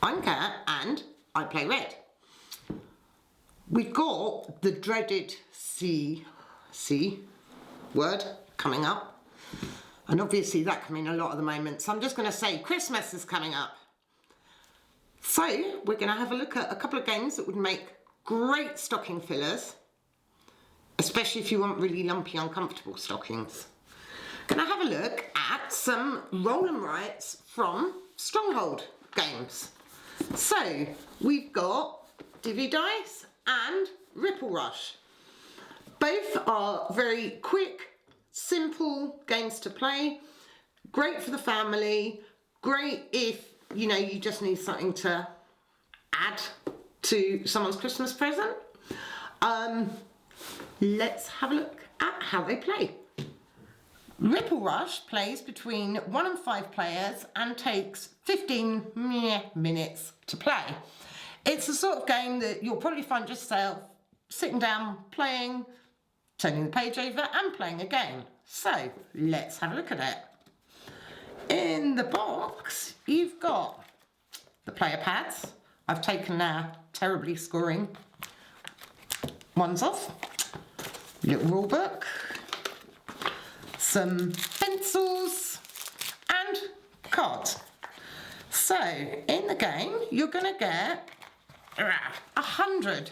I'm Kat and I play red. We've got the dreaded C word coming up, and obviously that can mean a lot at the moment, so I'm just going to say Christmas is coming up. So we're going to have a look at a couple of games that would make great stocking fillers, especially if you want really lumpy, uncomfortable stockings. Going to have a look at some RollNWrites from Stronghold Games. So we've got Divvy Dice and Rush. Both are very quick, simple games to play. Great for the family. Great if you just need something to add to someone's Christmas present. Let's have a look at how they play. Rush plays between 1 and 5 players and takes 15 minutes to play. It's the sort of game that you'll probably find yourself sitting down, playing, turning the page over and playing again. So let's have a look at it. In the box, you've got the player pads. I've taken their terribly scoring ones off. Little rule book. Some pencils and cards. So in the game, you're going to get 100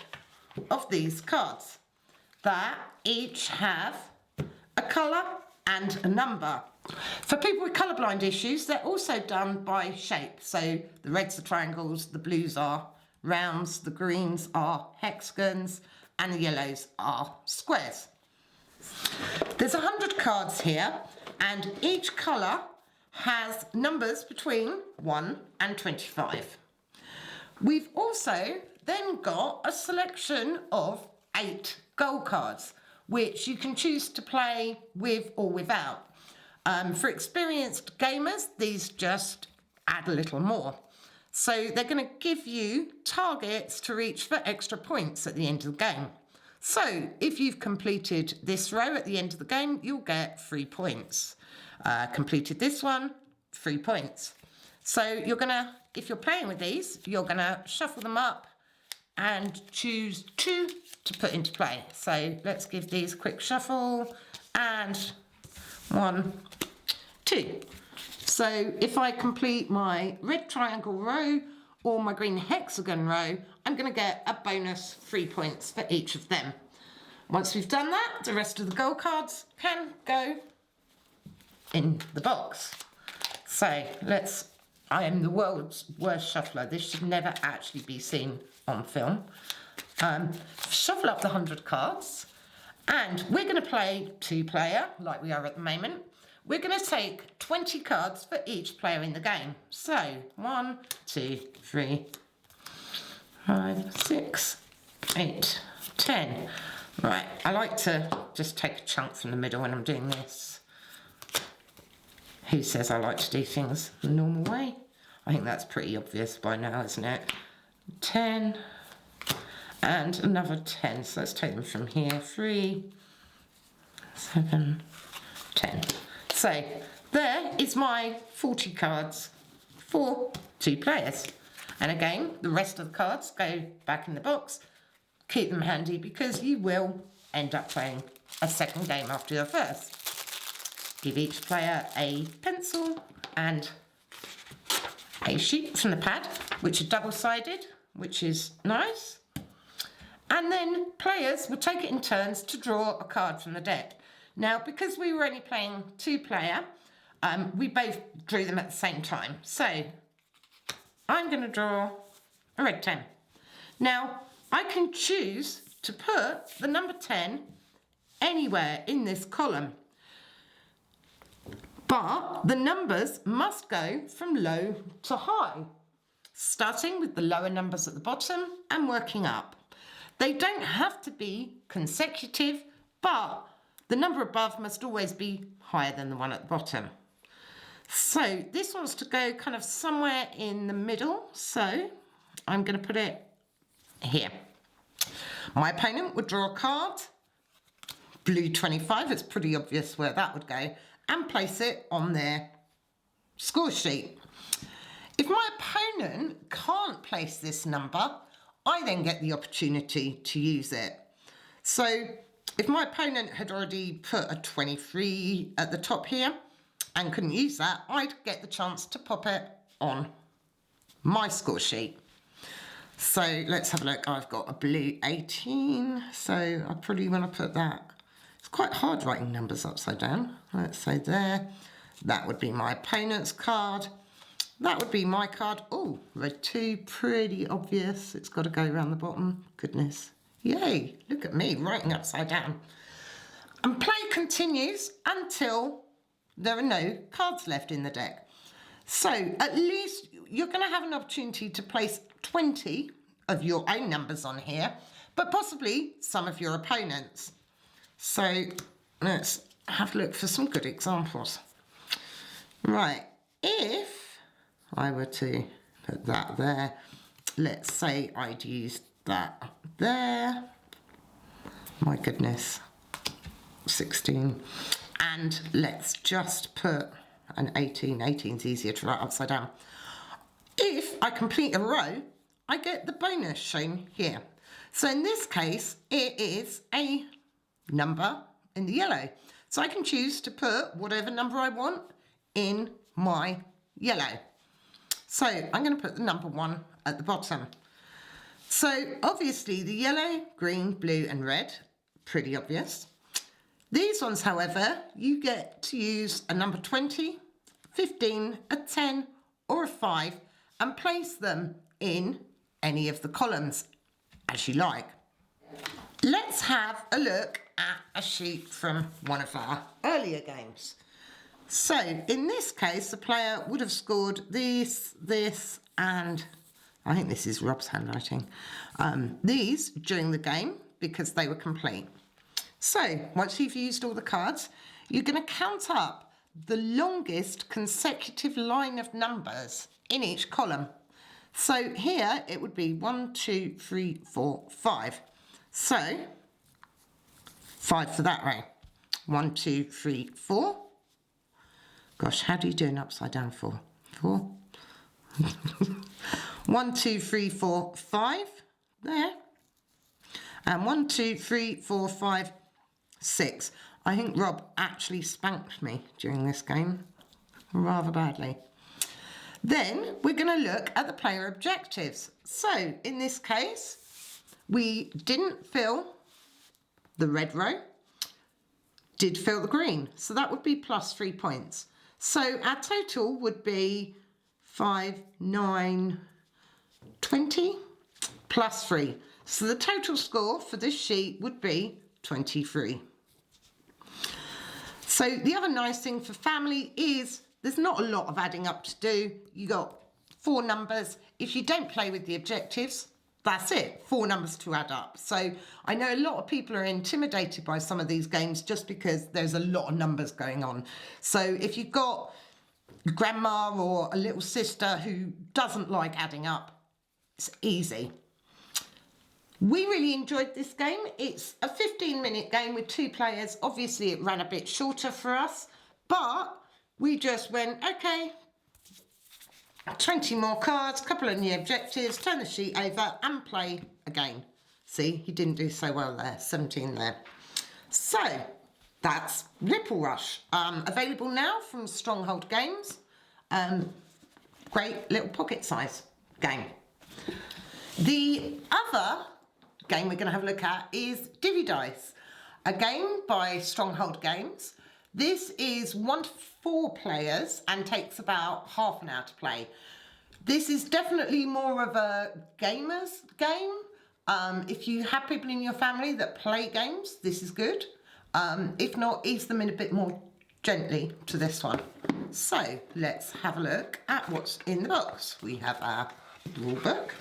of these cards that each have a colour and a number. For people with colourblind issues, they're also done by shape. So the reds are triangles, the blues are rounds, the greens are hexagons, and the yellows are squares. There's 100 cards here, and each colour has numbers between 1 and 25. We've also then got a selection of 8 gold cards, which you can choose to play with or without. For experienced gamers, these just add a little more. So they're going to give you targets to reach for extra points at the end of the game. So if you've completed this row at the end of the game, you'll get 3 points. Completed this one, 3 points. So you're going to, if you're playing with these, you're going to shuffle them up and choose 2 to put into play. So let's give these a quick shuffle, and 1, 2. So if I complete my red triangle row or my green hexagon row, I'm going to get a bonus 3 points for each of them. Once we've done that, the rest of the gold cards can go in the box. So I am the world's worst shuffler. This should never actually be seen on film. Shuffle up the 100 cards, and we're going to play 2-player like we are at the moment. We're going to take 20 cards for each player in the game. So 1, 2, 3, 5, 6, 8, 10. Right, I like to just take a chunk from the middle when I'm doing this. Who says I like to do things the normal way? I think that's pretty obvious by now, isn't it? 10 and another 10. So let's take them from here. 3, 7, 10. So there is my 40 cards for 2 players. And again, the rest of the cards go back in the box. Keep them handy because you will end up playing a second game after your first. Give each player a pencil and a sheet from the pad, which are double-sided, which is nice. And then players will take it in turns to draw a card from the deck. Now, because we were only playing 2-player, we both drew them at the same time. So I'm going to draw a red 10. Now, I can choose to put the number 10 anywhere in this column. But the numbers must go from low to high, starting with the lower numbers at the bottom and working up. They don't have to be consecutive, but the number above must always be higher than the one at the bottom. So this wants to go kind of somewhere in the middle, so I'm going to put it here. My opponent would draw a card, blue 25, it's pretty obvious where that would go, and place it on their score sheet. If my opponent can't place this number, I then get the opportunity to use it. So if my opponent had already put a 23 at the top here and couldn't use that, I'd get the chance to pop it on my score sheet. So let's have a look. I've got a blue 18, so I probably want to put that. It's quite hard writing numbers upside down. Let's say there. That would be my opponent's card. That would be my card. Oh, red 2, pretty obvious. It's got to go around the bottom. Goodness. Yay, look at me writing upside down. And play continues until there are no cards left in the deck. So at least you're going to have an opportunity to place 20 of your own numbers on here, but possibly some of your opponents. So let's have a look for some good examples. Right, if I were to put that there, let's say I'd used that there. My goodness, 16. And let's just put an 18. 18's easier to write upside down. If I complete a row, I get the bonus shown here. So in this case, it is a number in the yellow. So I can choose to put whatever number I want in my yellow. So I'm going to put the number 1 at the bottom. So obviously the yellow, green, blue and red, pretty obvious. These ones, however, you get to use a number 20, 15, a 10 or a 5 and place them in any of the columns as you like. Let's have a look at a sheet from one of our earlier games. So in this case, the player would have scored this, and I think this is Rob's handwriting, these during the game because they were complete. So once you've used all the cards, you're going to count up the longest consecutive line of numbers in each column. So here it would be 1, 2, 3, 4, 5. So 5 for that row. 1, 2, 3, 4. Gosh, how do you do an upside down 4? 4. 1, 2, 3, 4, 5. There. And 1, 2, 3, 4, 5, 6. I think Rob actually spanked me during this game rather badly. Then we're going to look at the player objectives. So in this case, we didn't fill the red row, did fill the green. So that would be plus 3 points. So our total would be 5, 9, 20 plus 3. So the total score for this sheet would be 23. So the other nice thing for family is there's not a lot of adding up to do. You got 4 numbers. If you don't play with the objectives, that's it, 4 numbers to add up. So I know a lot of people are intimidated by some of these games just because there's a lot of numbers going on. So if you've got grandma or a little sister who doesn't like adding up, it's easy. We really enjoyed this game. It's a 15-minute game with 2 players. Obviously, it ran a bit shorter for us, but we just went, okay, 20 more cards, couple of new objectives, turn the sheet over and play again. See, he didn't do so well there, 17 there. So, that's Ripple Rush. Available now from Stronghold Games. Great little pocket size game. The other game we're going to have a look at is Divvy Dice, a game by Stronghold Games. This is 1 to 4 players and takes about half an hour to play. This is definitely more of a gamer's game. If you have people in your family that play games, this is good. If not, ease them in a bit more gently to this one. So let's have a look at what's in the box. We have our rule book.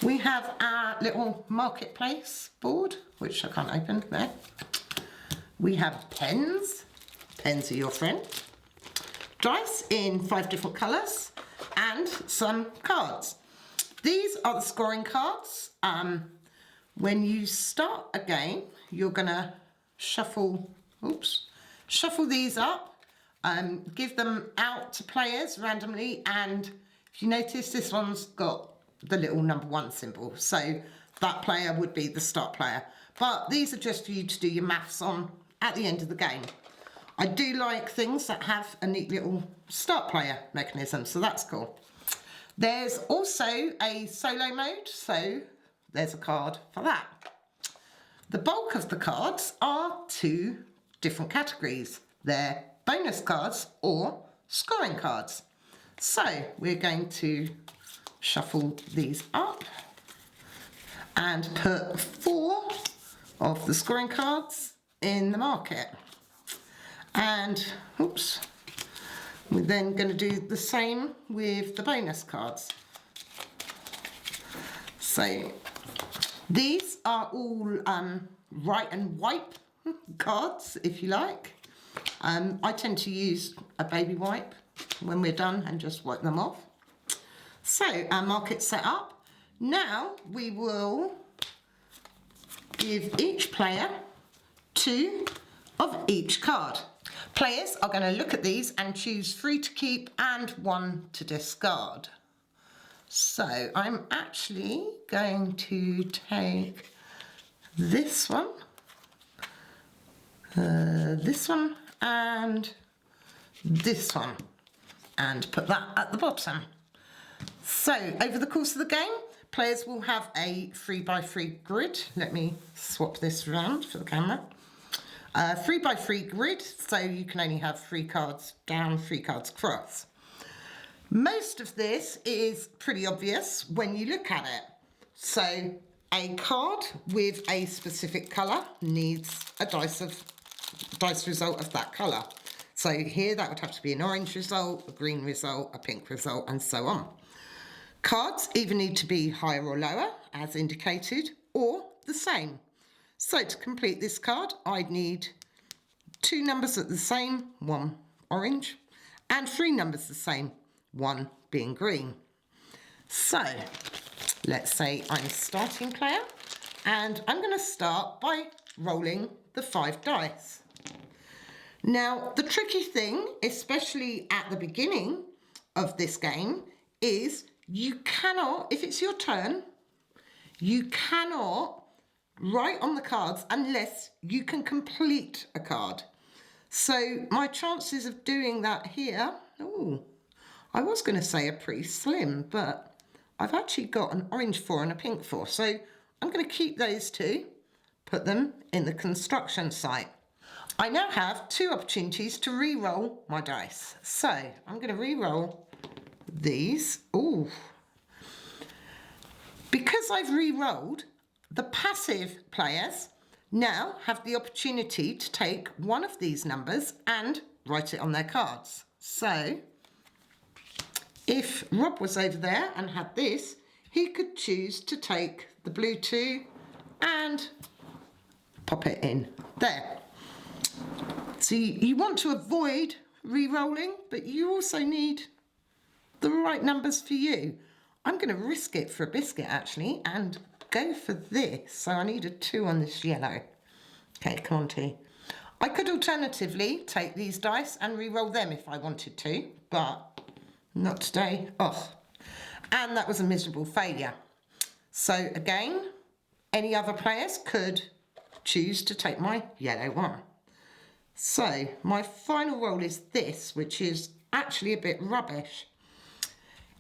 We have our little marketplace board, which I can't open there. We have pens. Pens are your friend. Dice in 5 different colours and some cards. These are the scoring cards. When you start a game, you're going to shuffle these up, give them out to players randomly, and if you notice, this one's got the little number 1 symbol. So that player would be the start player. But these are just for you to do your maths on at the end of the game. I do like things that have a neat little start player mechanism, so that's cool. There's also a solo mode, so there's a card for that. The bulk of the cards are 2 different categories. They're bonus cards or scoring cards. So we're going to shuffle these up and put 4 of the scoring cards in the market. And, oops, we're then going to do the same with the bonus cards. So these are all write and wipe cards, if you like. I tend to use a baby wipe when we're done and just wipe them off. So our market's set up. Now we will give each player 2 of each card. Players are going to look at these and choose 3 to keep and 1 to discard. So I'm actually going to take this one, and this one, and put that at the bottom. So over the course of the game, players will have a 3x3 grid. Let me swap this around for the camera. 3x3 grid, so you can only have 3 cards down, 3 cards across. Most of this is pretty obvious when you look at it. So a card with a specific colour needs a dice result of that colour. So here that would have to be an orange result, a green result, a pink result, and so on. Cards either need to be higher or lower, as indicated, or the same. So to complete this card, I'd need 2 numbers at the same, 1 orange, and 3 numbers the same, 1 being green. So let's say I'm starting player, and I'm going to start by rolling the 5 dice. Now, the tricky thing, especially at the beginning of this game, is you cannot, if it's your turn, you cannot write on the cards unless you can complete a card. So my chances of doing that here, I was going to say are pretty slim, but I've actually got an orange 4 and a pink 4. So I'm going to keep those 2, put them in the construction site. I now have 2 opportunities to re-roll my dice. So I'm going to re-roll these. Ooh. Because I've re-rolled, the passive players now have the opportunity to take one of these numbers and write it on their cards. So if Rob was over there and had this, he could choose to take the blue 2 and pop it in there. So you want to avoid re-rolling, but you also need the right numbers for you. I'm going to risk it for a biscuit actually and go for this. So I need a 2 on this yellow. Okay, come on, 2. I could alternatively take these dice and re-roll them if I wanted to, but not today. Oh, and that was a miserable failure. So again, any other players could choose to take my yellow 1. So my final roll is this, which is actually a bit rubbish.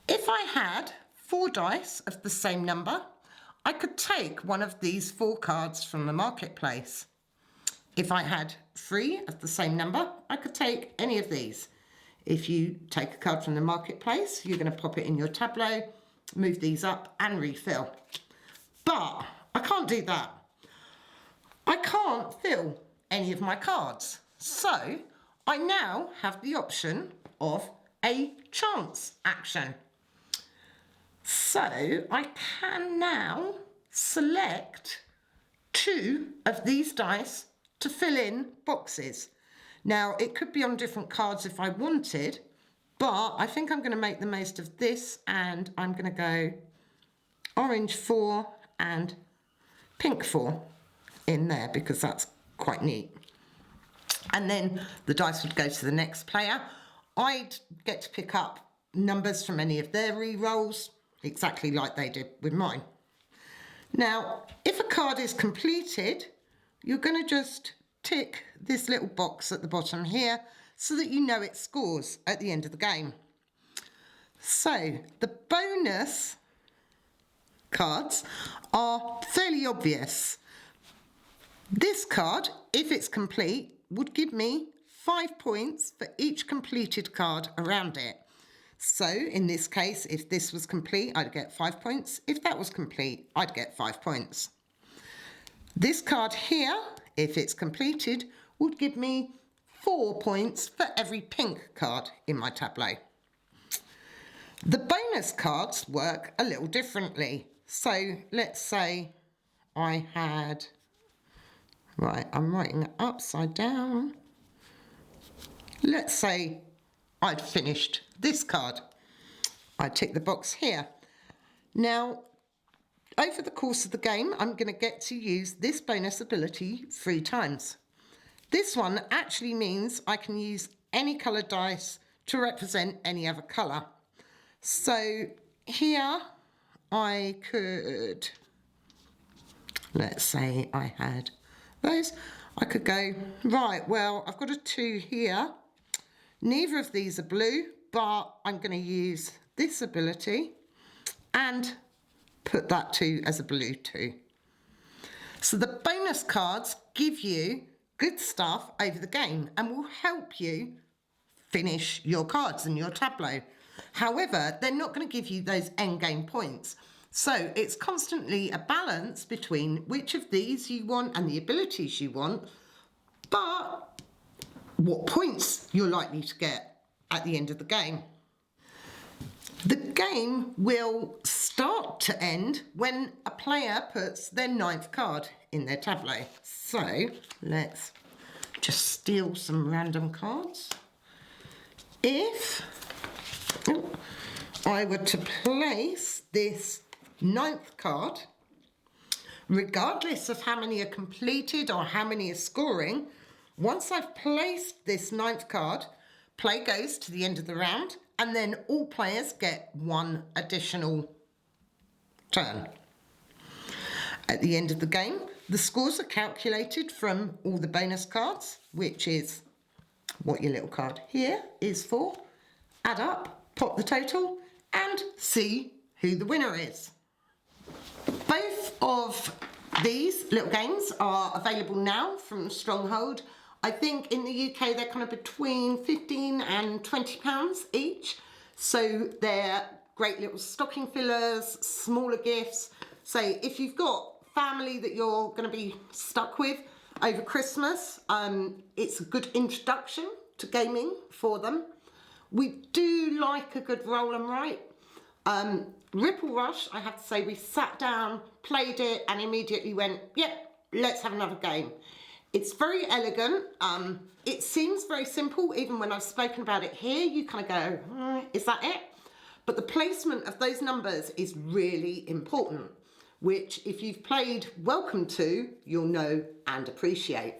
If I had 4 dice of the same number, I could take one of these 4 cards from the marketplace. If I had 3 of the same number, I could take any of these. If you take a card from the marketplace, you're going to pop it in your tableau, move these up and refill. But I can't do that. I can't fill any of my cards. So I now have the option of a chance action. So I can now select 2 of these dice to fill in boxes. Now it could be on different cards if I wanted, but I think I'm going to make the most of this and I'm going to go orange 4 and pink 4 in there because that's quite neat. And then the dice would go to the next player. I'd get to pick up numbers from any of their re-rolls, exactly like they did with mine. Now, if a card is completed, you're going to just tick this little box at the bottom here so that you know it scores at the end of the game. So the bonus cards are fairly obvious. This card, if it's complete, would give me 5 points for each completed card around it. So in this case, if this was complete, I'd get 5 points. If that was complete, I'd get 5 points. This card here, if it's completed, would give me 4 points for every pink card in my tableau. The bonus cards work a little differently. So let's say I had, right, I'm writing it upside down. Let's say I'd finished this card. I tick the box here. Now, over the course of the game, I'm going to get to use this bonus ability 3 times. This one actually means I can use any coloured dice to represent any other colour. So here I could, let's say I had those, I could go, right, well, I've got a 2 here. Neither of these are blue, but I'm going to use this ability and put that 2 as a blue 2. So the bonus cards give you good stuff over the game and will help you finish your cards and your tableau. However, they're not going to give you those end game points. So it's constantly a balance between which of these you want and the abilities you want, but what points you're likely to get at the end of the game. The game will start to end when a player puts their 9th card in their tableau. So let's just steal some random cards. If I were to place this 9th card, regardless of how many are completed or how many are scoring, once I've placed this 9th card, play goes to the end of the round, and then all players get 1 additional turn. At the end of the game, the scores are calculated from all the bonus cards, which is what your little card here is for. Add up, pop the total, and see who the winner is. Both of these little games are available now from Stronghold. I think in the UK they're kind of between £15 and £20 each. So they're great little stocking fillers, smaller gifts. So if you've got family that you're going to be stuck with over Christmas, it's a good introduction to gaming for them. We do like a good roll and write. Ripple Rush, I have to say, we sat down, played it, and immediately went, yep, let's have another game. It's very elegant. It seems very simple. Even when I've spoken about it here, you kind of go, is that it? But the placement of those numbers is really important, which if you've played Welcome To, you'll know and appreciate.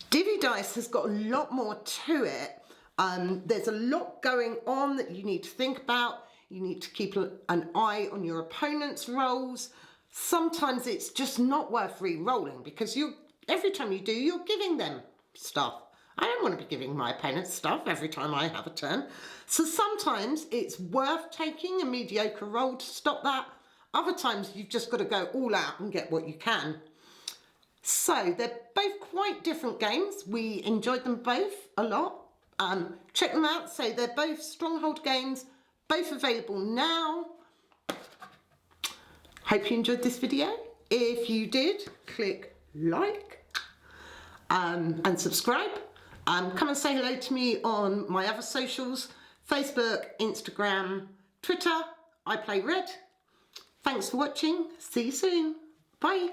Divvy Dice has got a lot more to it. There's a lot going on that you need to think about. You need to keep an eye on your opponent's rolls. Sometimes it's just not worth re-rolling because every time you do, you're giving them stuff. I don't want to be giving my opponent stuff every time I have a turn. So sometimes it's worth taking a mediocre roll to stop that. Other times you've just got to go all out and get what you can. So they're both quite different games. We enjoyed them both a lot. Check them out. So they're both Stronghold Games, both available now. Hope you enjoyed this video. If you did, click like and subscribe. Come and say hello to me on my other socials, Facebook, Instagram, Twitter. I play red. Thanks for watching. See you soon. Bye.